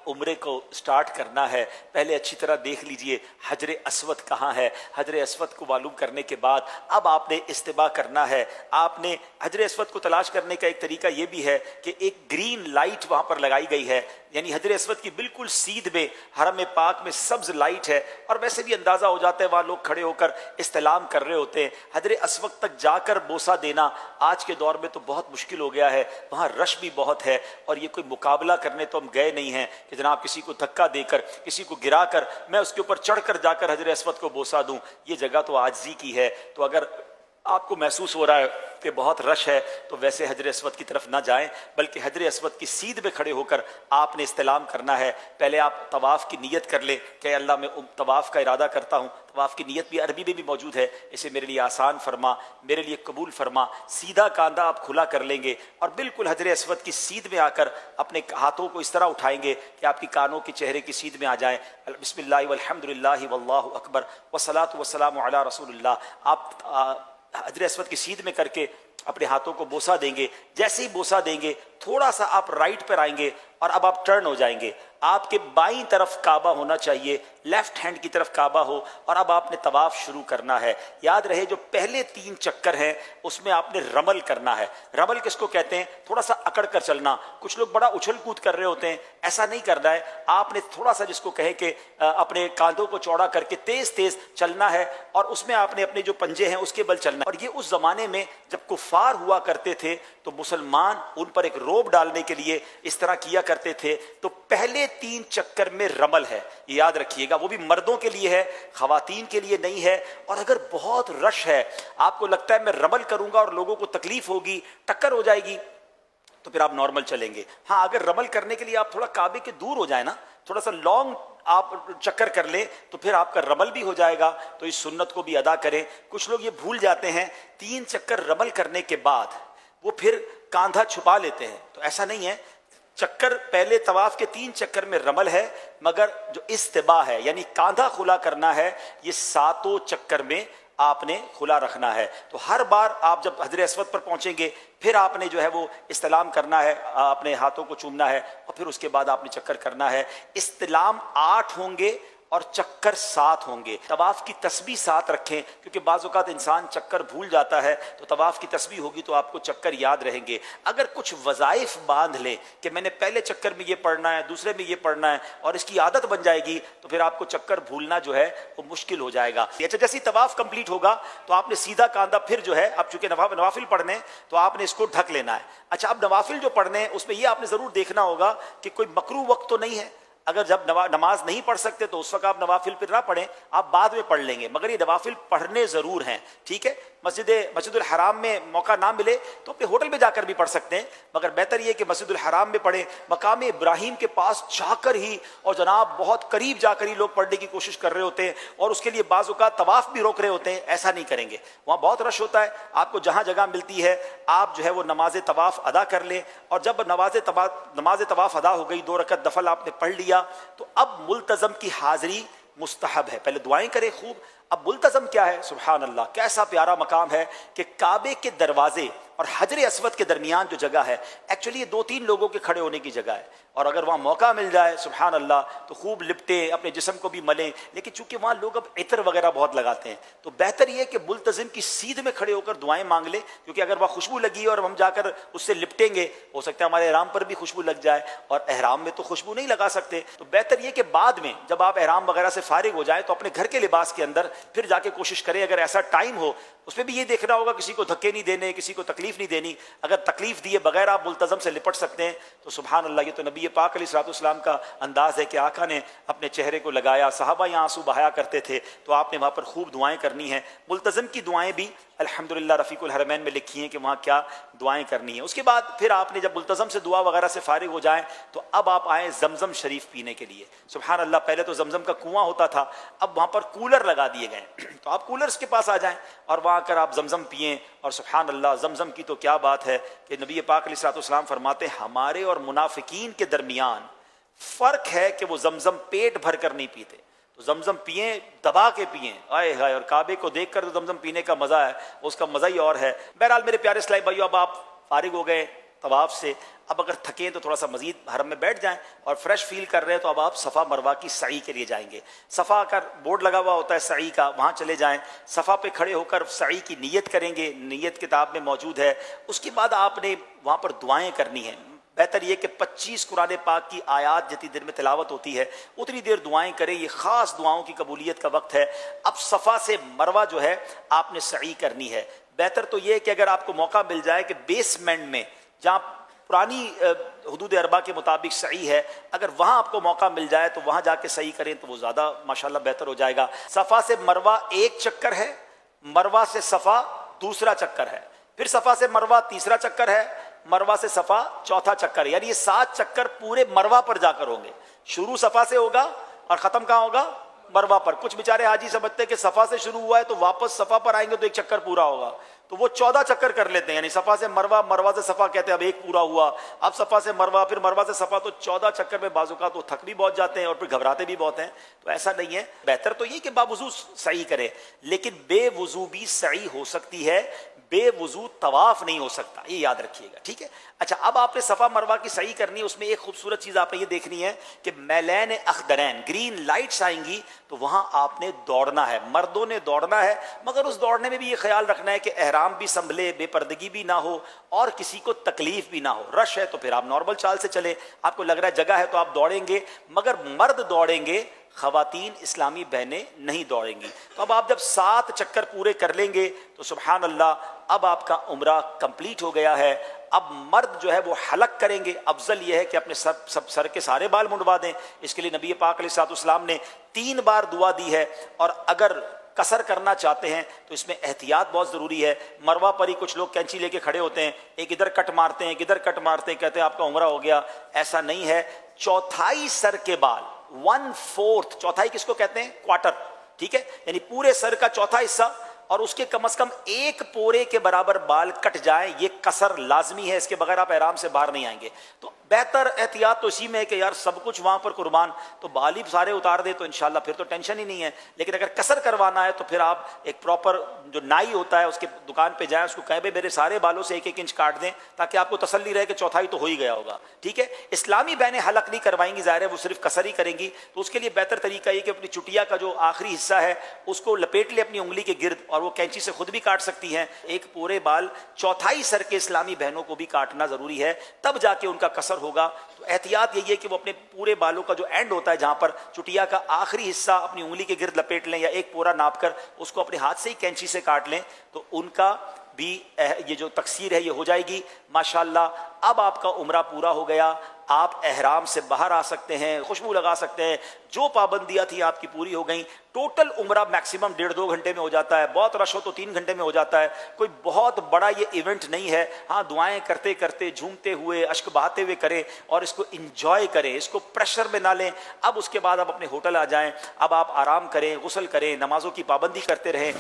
उम्रे को स्टार्ट करना है, पहले अच्छी तरह देख लीजिए हजर अस्वद कहाँ है। हजर अस्वद को मालूम करने के बाद अब आपने इस्तिबा करना है। आपने हजर अस्वद को तलाश करने का एक तरीका ये भी है कि एक ग्रीन लाइट वहाँ पर लगाई गई है, यानी हजर अस्वद की बिल्कुल सीध में हरम पाक में सब्ज लाइट है, और वैसे भी अंदाज़ा हो जाता है वहाँ लोग खड़े होकर इस्तिलाम कर रहे होते हैं। हजर अस्वद तक जाकर बोसा देना आज के दौर में तो बहुत मुश्किल हो गया है, वहाँ रश भी बहुत है, और ये कोई मुकाबला करने तो हम गए नहीं हैं कि जनाब किसी को धक्का देकर किसी को गिरा कर मैं उसके ऊपर चढ़कर जाकर हजर अस्वद को बोसा दूं। ये जगह तो आजिज़ी की है। तो अगर आपको महसूस हो रहा है कि बहुत रश है तो वैसे हजर अस्वद की तरफ ना जाएं, बल्कि हजर अस्वद की सीध में खड़े होकर आपने इस्तिलाम करना है। पहले आप तवाफ़ की नीयत कर लें कि अल्लाह मैं तवाफ़ का इरादा करता हूँ। तवाफ़ की नीयत भी अरबी में भी मौजूद है, इसे मेरे लिए आसान फरमा, मेरे लिए कबूल फरमा। सीधा कांधा आप खुला कर लेंगे और बिल्कुल हजर अस्वद की सीध में आकर अपने हाथों को इस तरह उठाएंगे कि आपकी कानों के चेहरे की सीध में आ जाएं। बिस्मिल्लाह वल्हम्दुलिल्लाह वल्लाहु अकबर वस्सलातु वस्सलामु अला रसूलिल्लाह। आप हजर अस्वद की सीध में करके अपने हाथों को बोसा देंगे। जैसे ही बोसा देंगे थोड़ा सा आप राइट पर आएंगे और अब आप टर्न हो जाएंगे। आपके बाईं तरफ काबा होना चाहिए, लेफ्ट हैंड की तरफ काबा हो, और अब आपने तवाफ शुरू करना है। याद रहे जो पहले 3 चक्कर हैं उसमें आपने रमल करना है। रमल किसको कहते हैं? थोड़ा सा अकड़ कर चलना। कुछ लोग बड़ा उछल कूद कर रहे होते हैं, ऐसा नहीं करना है। आपने थोड़ा सा जिसको कहे कि अपने कांधों को चौड़ा करके तेज तेज चलना है, और उसमें आपने अपने जो पंजे हैं उसके बल चलना है। और ये उस जमाने में जब कुफार हुआ करते थे तो मुसलमान उन पर एक रोब डालने के लिए इस तरह किया करते थे। तो पहले 3 चक्कर में रमल है, ये याद रखिएगा। वो भी मर्दों के लिए है, खवातीन के लिए नहीं है। और अगर बहुत रश है, आपको लगता है मैं रमल करूंगा और लोगों को तकलीफ होगी, टक्कर हो जाएगी, तो फिर आप नॉर्मल चलेंगे। हाँ, अगर रमल करने के लिए आप थोड़ा काबे के दूर हो जाए ना, थोड़ा सा लॉन्ग आप चक्कर कर लें, तो फिर आपका रमल भी हो जाएगा। तो इस सुन्नत को भी अदा करें। कुछ लोग ये भूल जाते हैं, 3 चक्कर रमल करने के बाद वो फिर कांधा छुपा लेते हैं। तो ऐसा नहीं है। चक्कर पहले तवाफ के 3 चक्कर में रमल है, मगर जो इस्तिबा है यानी कांधा खुला करना है, ये 7 चक्कर में आपने खुला रखना है। तो हर बार आप जब हजर अस्वद पर पहुंचेंगे फिर आपने जो है वो इस्तिलाम करना है, अपने हाथों को चूमना है, और फिर उसके बाद आपने चक्कर करना है। इस्तिलाम 8 होंगे और चक्कर 7 होंगे। तवाफ की तस्बीह 7 रखें, क्योंकि बाज़ औक़ात इंसान चक्कर भूल जाता है। तो तवाफ की तस्बीह होगी तो आपको चक्कर याद रहेंगे। अगर कुछ वज़ाइफ बांध लें कि मैंने पहले चक्कर में ये पढ़ना है, दूसरे में ये पढ़ना है, और इसकी आदत बन जाएगी, तो फिर आपको चक्कर भूलना जो है वो मुश्किल हो जाएगा। अच्छा, जैसे तवाफ कंप्लीट होगा तो आपने सीधा कांधा फिर जो है, अब चूंकि नवाफिल पढ़ने तो आपने इसको ढक लेना है। अच्छा, अब नवाफिल जो पढ़ने हैं उसमें ये आपने ज़रूर देखना होगा कि कोई मकरूह वक्त तो नहीं है। अगर जब नमाज नहीं पढ़ सकते तो उस वक्त आप नवाफिल फिर ना पढ़ें, आप बाद में पढ़ लेंगे, मगर ये नवाफिल पढ़ने ज़रूर हैं। ठीक है, मस्जिदुल हराम में मौका ना मिले तो अपने होटल में जाकर भी पढ़ सकते हैं, मगर बेहतर ये कि मस्जिदुल हराम में पढ़ें। मकाम इब्राहीम के पास जाकर ही, और जनाब बहुत करीब जाकर ही लोग पढ़ने की कोशिश कर रहे होते हैं, और उसके लिए बाज़ औक़ात तवाफ़ भी रोक रहे होते हैं। ऐसा नहीं करेंगे, वहाँ बहुत रश होता है। आपको जहाँ जगह मिलती है आप जो है वो नमाज तवाफ़ अदा कर लें, और जब नमाज तवाफ़ अदा हो गई, 2 रकत दफल आपने पढ़ लिया, तो अब मुल्तज़म की हाज़िरी मुस्तहब है। पहले दुआएं करें खूब। अब मुल्तज़म क्या है? सुभान अल्लाह, कैसा प्यारा मकाम है कि काबे के दरवाजे और हजर अस्वद के दरमियान जो जगह है, एक्चुअली ये 2-3 लोगों के खड़े होने की जगह है। और अगर वहाँ मौका मिल जाए सुभान अल्लाह तो खूब लिपटे, अपने जिस्म को भी मलें। लेकिन चूंकि वहाँ लोग अब इत्र वगैरह बहुत लगाते हैं, तो बेहतर ये कि मुल्तज़िम की सीध में खड़े होकर दुआएं मांग ले, क्योंकि अगर वहाँ खुशबू लगी और हम जाकर उससे लिपटेंगे, हो सकता है हमारे एहराम पर भी खुशबू लग जाए, और एहराम में तो खुशबू नहीं लगा सकते। तो बेहतर ये कि बाद में जब आप एहराम वगैरह से फारिग हो जाए तो अपने घर के लिबास के अंदर फिर जाके कोशिश करें। अगर ऐसा टाइम हो, उसमें भी ये देखना होगा किसी को धक्के नहीं देने, किसी को तकलीफ नहीं देनी। अगर तकलीफ दिए बगैर आप मुल्तज़म से लिपट सकते हैं तो सुभान अल्लाह, ये तो नबी पाक अलैहिस्सलाम का अंदाज़ है कि आका ने अपने चेहरे को लगाया, सहाबा यहाँ आंसू बहाया करते थे, तो आपने वहाँ पर खूब दुआएं करनी है। मुल्तज़म की दुआएं भी अल्हम्दुलिल्लाह रफ़ीकुल हरमैन में लिखी हैं कि वहाँ क्या दुआएं करनी है। उसके बाद फिर आपने जब मुल्तज़म से दुआ वगैरह से फारिग हो जाएं तो अब आप आएँ ज़मज़म शरीफ पीने के लिए। सुभान अल्लाह, पहले तो ज़मज़म का कुआं होता था, अब वहाँ पर कूलर लगा दिए गए, तो आप कूलर्स के पास आ जाएं और वहाँ आकर आप ज़मज़म पिएँ। और सुभान अल्लाह, ज़मज़म की तो क्या बात है कि नबी पाक अलैहिस्सलाम फरमाते हैं हमारे और मुनाफिकीन के दरमियान फ़र्क है कि वो ज़मज़म पेट भर कर नहीं पीते। तो ज़मज़म पिएं, दबा के पिएं, आए हाय। और काबे को देख कर तो ज़मज़म पीने का मज़ा है, उसका मज़ा ही और है। बहरहाल मेरे प्यारे इस्लामी भाइयों, अब आप फारिग हो गए, طواف سے اب اگر تھکیں تو تھوڑا سا مزید حرم میں بیٹھ جائیں، اور فریش فیل کر رہے ہیں تو اب آپ صفا مروہ کی سعی کے لیے جائیں گے۔ صفا کا بورڈ لگا ہوا ہوتا ہے سعی کا، وہاں چلے جائیں، صفا پہ کھڑے ہو کر سعی کی نیت کریں گے، نیت کتاب میں موجود ہے۔ اس کے بعد آپ نے وہاں پر دعائیں کرنی ہیں۔ بہتر یہ کہ 25 قرآن پاک کی آیات جتنی دیر میں تلاوت ہوتی ہے اتنی دیر دعائیں کریں، یہ خاص دعاؤں کی قبولیت کا وقت ہے۔ اب صفا سے مروہ جو ہے آپ نے سعی کرنی ہے۔ بہتر تو یہ کہ اگر آپ کو موقع مل جائے کہ بیسمنٹ میں جہاں پرانی حدود اربع کے مطابق سعی ہے، اگر وہاں آپ کو موقع مل جائے تو وہاں جا کے سعی کریں تو وہ زیادہ ماشاءاللہ بہتر ہو جائے گا۔ صفا سے مروہ ایک چکر ہے، مروہ سے صفا دوسرا چکر ہے، پھر صفا سے مروہ تیسرا چکر ہے، مروہ سے صفا چوتھا چکر ہے، یعنی یہ 7 چکر پورے مروہ پر جا کر ہوں گے۔ شروع صفا سے ہوگا اور ختم کہاں ہوگا؟ مروہ پر۔ کچھ بیچارے حاجی سمجھتے ہیں کہ صفا سے شروع ہوا ہے تو واپس صفا پر آئیں گے تو ایک چکر پورا ہوگا، تو وہ 14 چکر کر لیتے ہیں، یعنی صفا سے مروہ، مروہ سے صفا کہتے ہیں اب ایک پورا ہوا، اب صفا سے مروہ، پھر مروہ سے صفا، تو 14 چکر میں بعض اوقات وہ تھک بھی بہت جاتے ہیں اور پھر گھبراتے بھی بہت ہیں۔ تو ایسا نہیں ہے، بہتر تو یہ کہ باوضو سعی کرے، لیکن بے وضو بھی سعی ہو سکتی ہے، بے وضو طواف نہیں ہو سکتا، یہ یاد رکھیے گا، ٹھیک ہے؟ اچھا، اب آپ نے صفا مروہ کی سعی کرنی ہے، اس میں ایک خوبصورت چیز آپ نے یہ دیکھنی ہے کہ میلین اخضرین، گرین لائٹس آئیں گی تو وہاں آپ نے دوڑنا ہے، مردوں نے دوڑنا ہے، مگر اس دوڑنے میں بھی یہ خیال رکھنا ہے کہ احرام بھی سنبھلے، بے پردگی بھی نہ ہو اور کسی کو تکلیف بھی نہ ہو۔ رش ہے تو پھر آپ نارمل چال سے چلے، آپ کو لگ رہا ہے جگہ ہے تو آپ دوڑیں گے، مگر مرد دوڑیں گے، خواتین اسلامی بہنیں نہیں دوڑیں گی۔ تو اب آپ جب 7 چکر پورے کر لیں گے تو سبحان اللہ اب آپ کا عمرہ کمپلیٹ ہو گیا ہے۔ اب مرد جو ہے وہ حلق کریں گے، افضل یہ ہے کہ اپنے سر کے سارے بال منڈوا دیں، اس کے لیے نبی پاک علیہ الصلوۃ والسلام نے 3 بار دعا دی ہے، اور اگر قصر کرنا چاہتے ہیں تو اس میں احتیاط بہت ضروری ہے۔ مروہ پر ہی کچھ لوگ کینچی لے کے کھڑے ہوتے ہیں، ایک ادھر کٹ مارتے ہیں، ایک ادھر کٹ مارتے ہیں، کہتے ہیں آپ کا عمرہ ہو گیا، ایسا نہیں ہے۔ چوتھائی سر کے بال، 1/4، چوتھائی کس کو کہتے ہیں؟ کوارٹر، ٹھیک ہے، یعنی پورے سر کا چوتھا حصہ، اور اس کے کم از کم 1 پورے کے برابر بال کٹ جائیں، یہ قصر لازمی ہے، اس کے بغیر آپ احرام سے باہر نہیں آئیں گے۔ تو بہتر احتیاط تو اسی میں ہے کہ یار سب کچھ وہاں پر قربان، تو بال ہی سارے اتار دے تو انشاءاللہ پھر تو ٹینشن ہی نہیں ہے۔ لیکن اگر قصر کروانا ہے تو پھر آپ ایک پراپر جو نائی ہوتا ہے اس کے دکان پہ جائیں، اس کو کہیں بھائی میرے سارے بالوں سے 1-1 انچ کاٹ دیں، تاکہ آپ کو تسلی رہے کہ چوتھائی تو ہو ہی گیا ہوگا، ٹھیک ہے؟ اسلامی بہنیں حلق نہیں کروائیں گی، ظاہر ہے وہ صرف قصر ہی کریں گی، تو اس کے لیے بہتر طریقہ یہ کہ اپنی چٹیا کا جو آخری حصہ ہے اس کو لپیٹ لے اپنی انگلی کے گرد، اور وہ کینچی سے خود بھی کاٹ سکتی ہیں۔ ایک پورے بال چوتھائی سر کے اسلامی بہنوں کو بھی کاٹنا ضروری ہے، تب جا کے ان کا قصر ہوگا۔ تو احتیاط یہی ہے کہ وہ اپنے پورے بالوں کا جو اینڈ ہوتا ہے جہاں پر چٹیا کا آخری حصہ اپنی انگلی کے گرد لپیٹ لیں، یا ایک پورا ناپ کر اس کو اپنے ہاتھ سے ہی کینچی سے کاٹ لیں، تو ان کا بھی یہ جو تقصیر ہے یہ ہو جائے گی۔ ماشاءاللہ اب آپ کا عمرہ پورا ہو گیا، آپ احرام سے باہر آ سکتے ہیں، خوشبو لگا سکتے ہیں، جو پابندیاں تھیں آپ کی پوری ہو گئیں۔ ٹوٹل عمرہ میکسیمم 1.5-2 گھنٹے میں ہو جاتا ہے، بہت رش ہو تو 3 گھنٹے میں ہو جاتا ہے، کوئی بہت بڑا یہ ایونٹ نہیں ہے۔ ہاں، دعائیں کرتے کرتے، جھومتے ہوئے، اشک بہاتے ہوئے کریں اور اس کو انجوائے کریں، اس کو پریشر میں نہ لیں۔ اب اس کے بعد آپ اپنے ہوٹل آ جائیں، اب آپ آرام کریں، غسل کریں، نمازوں کی پابندی کرتے رہیں۔